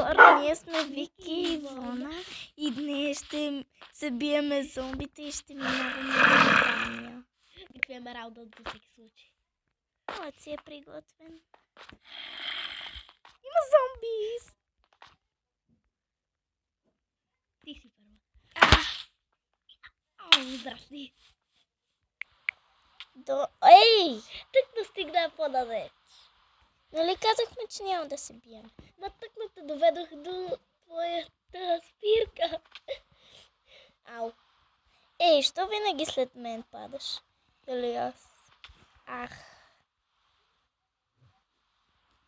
хора, ние сме Вики и Ивона и днес ще се биеме зомбите и ще минаваме задания. Прикриваме раунда за всеки случай. Моят си е приготвен. Има зомби! Ти си първа. Здрасти. Ей! Тък да стигна по-далеч. Нали казахме, че няма да се бием? Ма тъкно те доведох до твоята спирка. Ау. Ей, що винаги след мен падаш? Дали аз? Ах.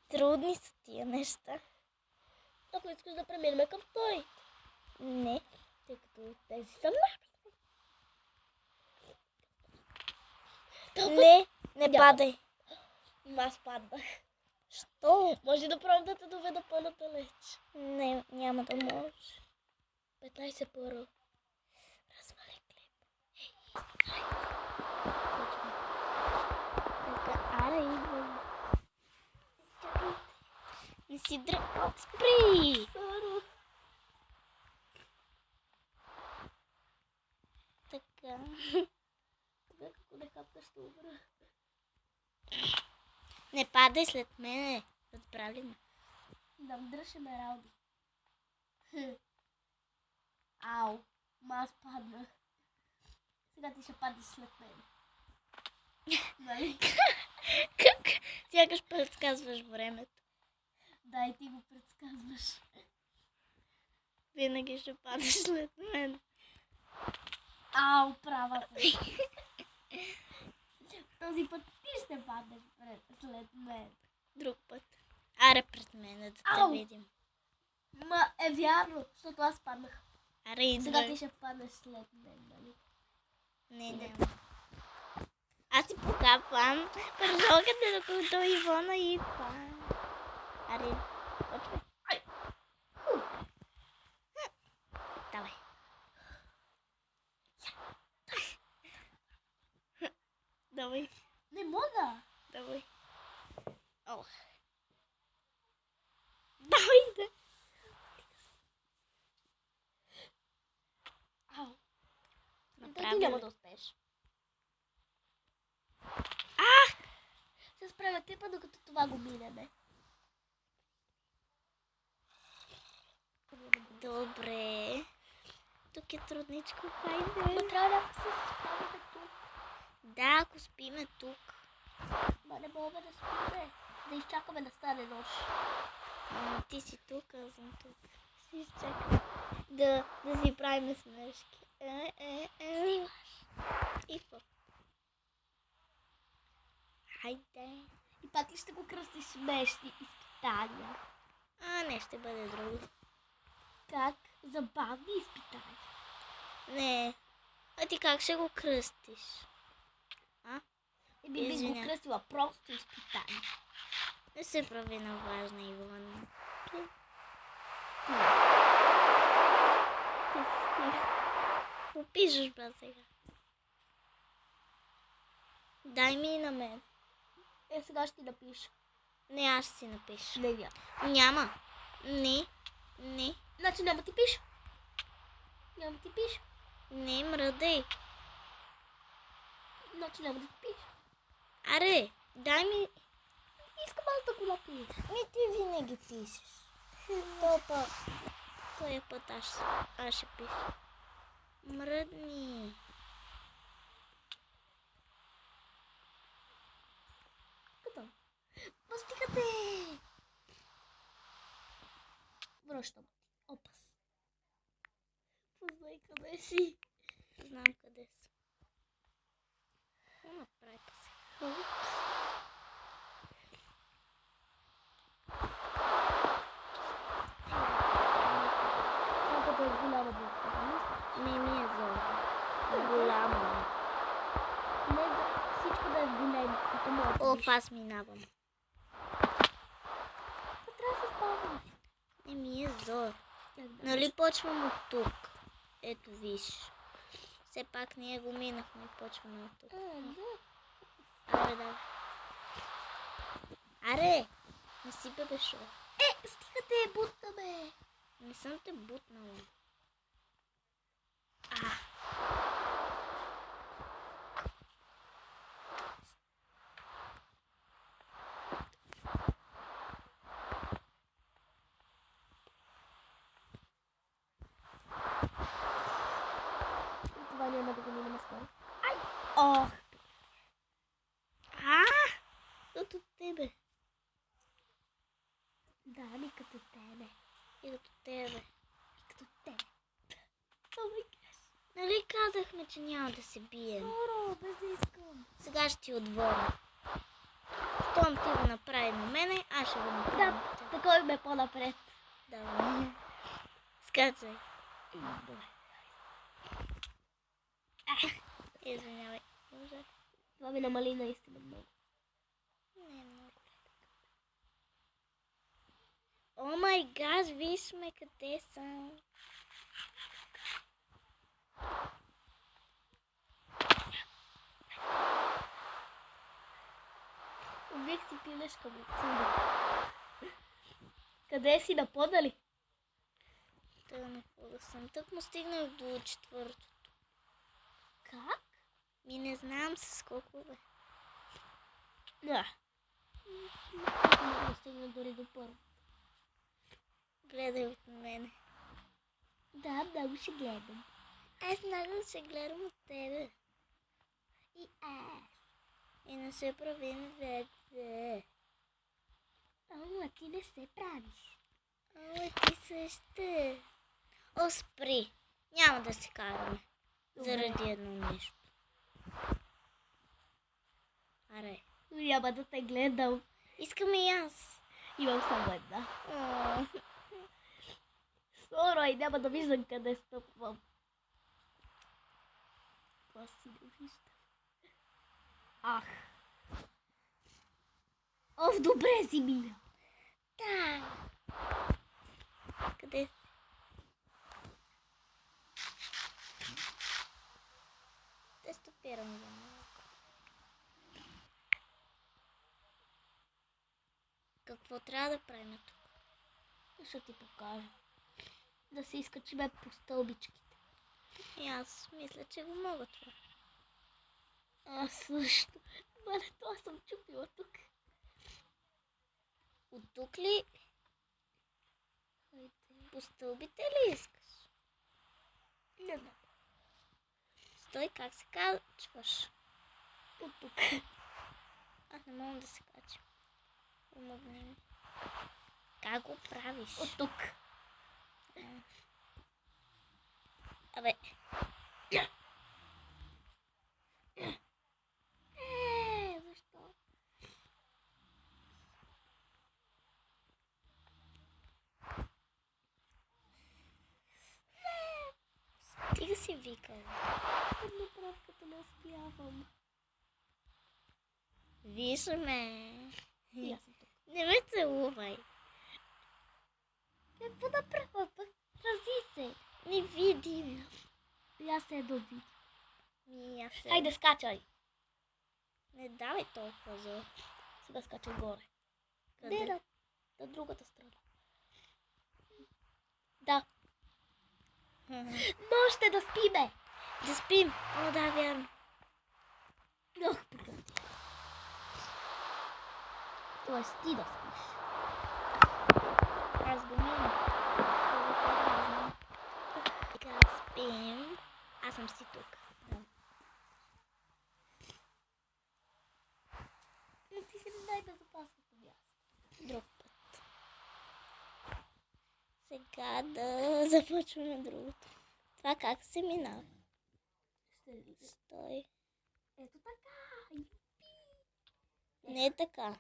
Трудни са тия неща. Ако искаш да преминем към той. Не. Тъй като тези са много. Не падай. Аз паднах. Що? Може да пробвам да те доведа по-надалеч. Не, няма да можеш. 15 първо. Развали клип. Така, аре, идвам. Не си Спри! Така. Ако не хапнеш, ще умра. Не падай след мене. Разбрали ме. Да дръжи ме, Рауди. Ау. Ма аз паднах. Сега ти ще паднеш след мен. Нали? Как? Сякаш предсказваш времето. Да, и ти го предсказваш. Винаги ще падаш след мен. Ау, права си. Този път ти ще паднеш след мен. Друг път. Аре пред мен, да те видим. Ма е вярно, защото аз паднах. Аре, идвай. Сега ти ще паднеш след мен, нали? Не. Аз си покапвам пържолката, докато Ивона идва. Аре, почвай. Давай. Давай. Не мога. Давай. Ох. Давай да. Ау. Направо. Ти няма да успееш. Ще справя клипа, докато това го минеме. Добре. Тук е трудничко, хайде. Но трябва да се справяме тук. Да, ако спиме тук. Ма не мога да спиме. Да изчакаме да стане нощ. Ти си тук, аз съм тук. Си изчакам. Да си правим смешки. И какво? Хайде. И пак ли ще го кръстиш смешни изпитания? Не, ще бъде друго. Как? Забавни изпитания? Не. А ти как ще го кръстиш? И би го кръстила просто изпитание. Не се прави на важна, Ивона. Попишеш ба сега. Дай ми и на мен. Сега ще ти напиша. Не, аз ще си напиша. Не. Няма. Не. Значи няма ти пиша. Няма ти пиша. Не, мръдай. Значи няма да ти пиша. Аре, дай ми. Искам аз да го напиша. Ти винаги пишеш. Този път аз ще пиша. Мръдни. Като? Постигате! Връщам. Опас. Познай къде си. Знам къде са. Какво направи па се? Колкото е с голяма буква, Не ми е зло. Голямо. не всичко да е в големи, като моят. Оф, аз минавам. Трябва да се спавам. Не ми е зло. Нали почвам от тук? Ето виж. Все пак ние го минахме и почваме от тук. Аре, да. Аре! Не си бе шо. Стигате, бутаме. Не съм те бутнала. Това няма да го минем скоро. Ай! Ох! Като тебе. Да, ми като тебе. И като тебе. И като тебе. О май гаш. Нали казахме, че няма да се бием? Скоро, без да искам. Сега ще ти отворя. Щом ти го направи на мене, аз ще го направя на теб. Такой ме по-напред. Давай. Скачай. Добре. Извинявай. Може. Това ми намали наистина много. Не, много. О май гаш, виж ме къде съм. Убих си пилешка му. Къде си, на пода ли? Тъй на пода съм. Тък му стигнах до четвъртото. Как? Ми не знам с скокове. Да. Не стигна дори до първо. Гледай от мене. Да, много ще гледам. Аз много ще гледам от тебе. И аз. И не се правим две. Ама ти не се правиш. Ама ти също. О, спри. Няма да се караме. Заради едно нещо. Аре. Няма да те гледам. Искам и аз. Имам само една. О, Скоро и няма да виждам къде стъпвам. Това си не виждам. Ах. Оф, добре си мина. да. Къде? Те стопирам за малко. Какво трябва да правим тук? Ще ти покажа. Да се изкачиме по стълбичките. И аз мисля, че го мога това. Аз също. Мале, това съм чупила тук. От тук ли? Хайде. По стълбите ли искаш? Не знам. Стой, как се качваш? От тук. Аз не мога да се кача. Помогни ми. Как го правиш? От тук. Абе. Защо? Стига си викай. Под направката не успявам. Виж ме. И аз съм тук. Не ме целувай. Какво да правя? Рази се. Не видим. И аз се довидя. Хайде, скачай. не давай толкова зор. Сега скачай горе. Къде? Не, на другата страна. Да. Можете да спиме. Да спим. О, да, вярно. Ох, прекрати. Тоест ти да спиш. Аз го мина. Така спим. Аз съм си тук. Но ти си най-безопасното място. Друг път. Сега да започваме другото. Това как се минава? Стой. Ето така. Не е така.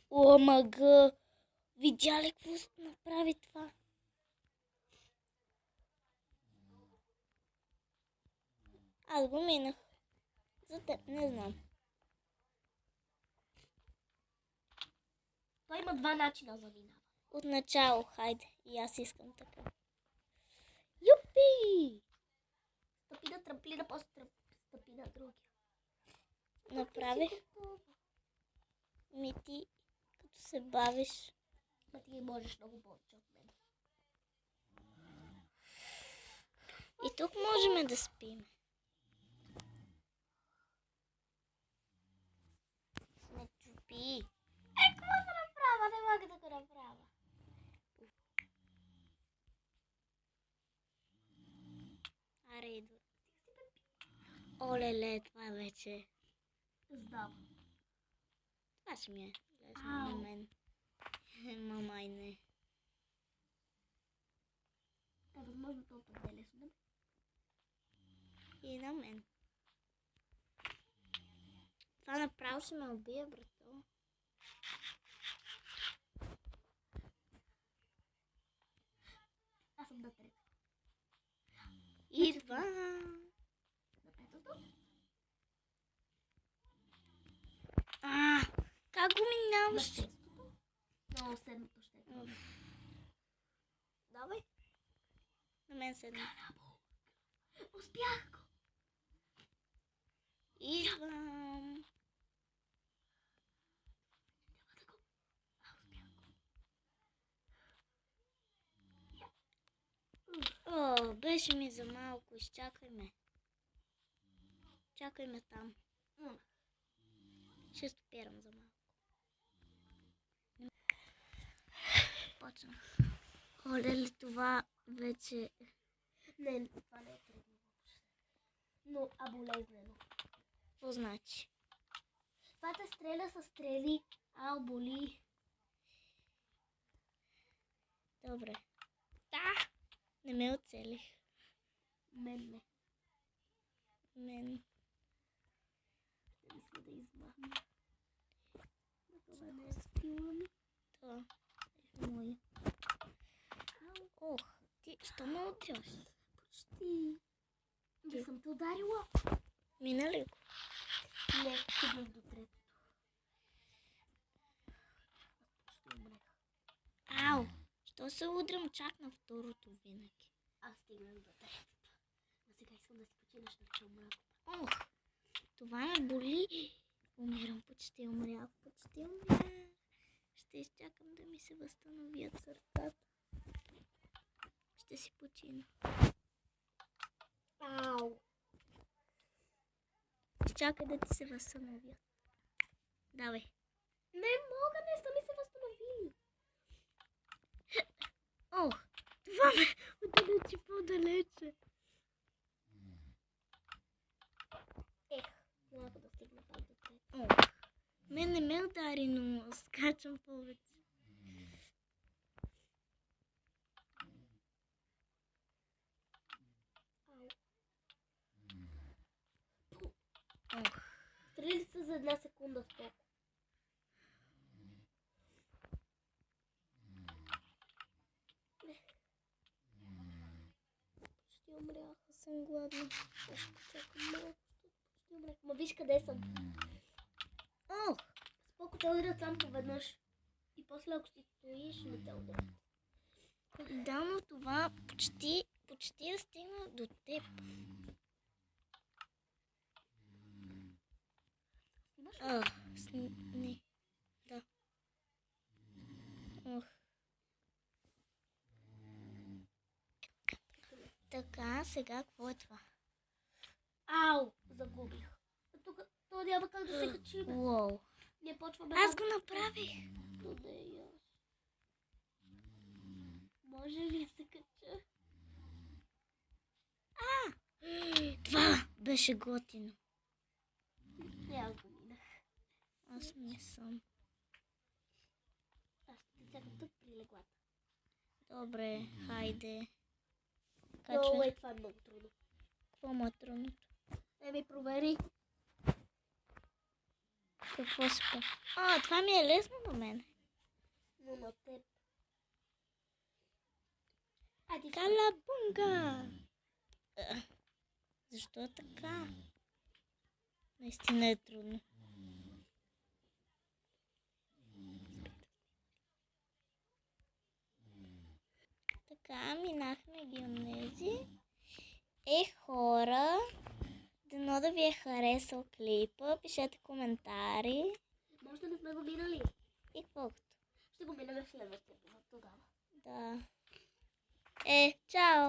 О, мага! Видя ли какво направи това? Аз го минах. За теб не знам. Той има два начина за минава. Отначало, хайде. И аз искам така. Юпи! Стъпи на трамплина, после стъпи на другия. Направих. Ми ти, като се бавиш. Ма ти можеш много повече от мен. И тук можем да спим. Не чупи. Какво да направя? Не мога да го направя. Аре, идва. Оле, това вече. Знам. Това ще ми е лесно на мен. Мамай не. Възможно толкова не е лесно. И на мен. Това направо ще ме убие, брато. Аз съм на трета. Идва. На петото? Как го На минаваш? шестото? Но седмото ще е. Давай. На мен седна. Успях го! Идвам. О, беше ми за малко. Изчакай ме. Чакай ме там. Ще стопирам за малко. Почнах. Оле ли това вече... Не, това не е трудно въобще. Но болезнено. Какво значи? Това те стреля с стрели. Боли. Добре. Да! Не ме оцелих. Мен не. Мен. Ще мисля да измахна. Това не е стила ми. Това е моя. Ох, ти що ме удряш? Почти. Да съм те ударила. Мина ли го? Не, стигнах до третото. Почти умрех. Ау! Що се удрям чак на второто винаги? Аз стигнах до третото. А сега искам да си починеш на чумра. Ох, това ме боли. Умирам, почти умрях, почти умрях. Ще изчакам да ми се възстановят сърцата. Ще си почина. Ау! Изчакай да ти се възстановят. Давай. Не мога, не са ми се възстановили. Ох, това ме отдалечи по-далече. Няма да стигна пак до трето. Ох, мен не ме удари, но скачам повече. Ох, Стрели се за една секунда в толкова. Почти умрях. аз съм гладна. Аз почакам малко, защото почти умрях. Ма виж къде съм. Ох, Споко те удрят сам поведнъж. И после ако си стоиш, не те удрят. да, но това почти да стигна до теб. Имаш ли? Не. Да. Ох. Така, сега какво е това? Ау! Загубих. Тук то няма как да се качи. Уоу. Не почваме. Аз го направих. Но не и аз. Може ли да се кача? Това беше готино. Не, аз го минах. Аз не съм. Аз ще чакам тук при леглата. Добре, хайде. Много е, това е много трудно. Какво му е трудното? Ми провери. Какво спа? Това ми е лесно на мен. Но на теб. Айде, Калабунга! Защо е така? Наистина е трудно. Така, минахме ги онези. Хора, дано да ви е харесал клипа, пишете коментари може да не сме го минали. и каквото. Ще го минем в следващия епизод тогава. Да. Чао!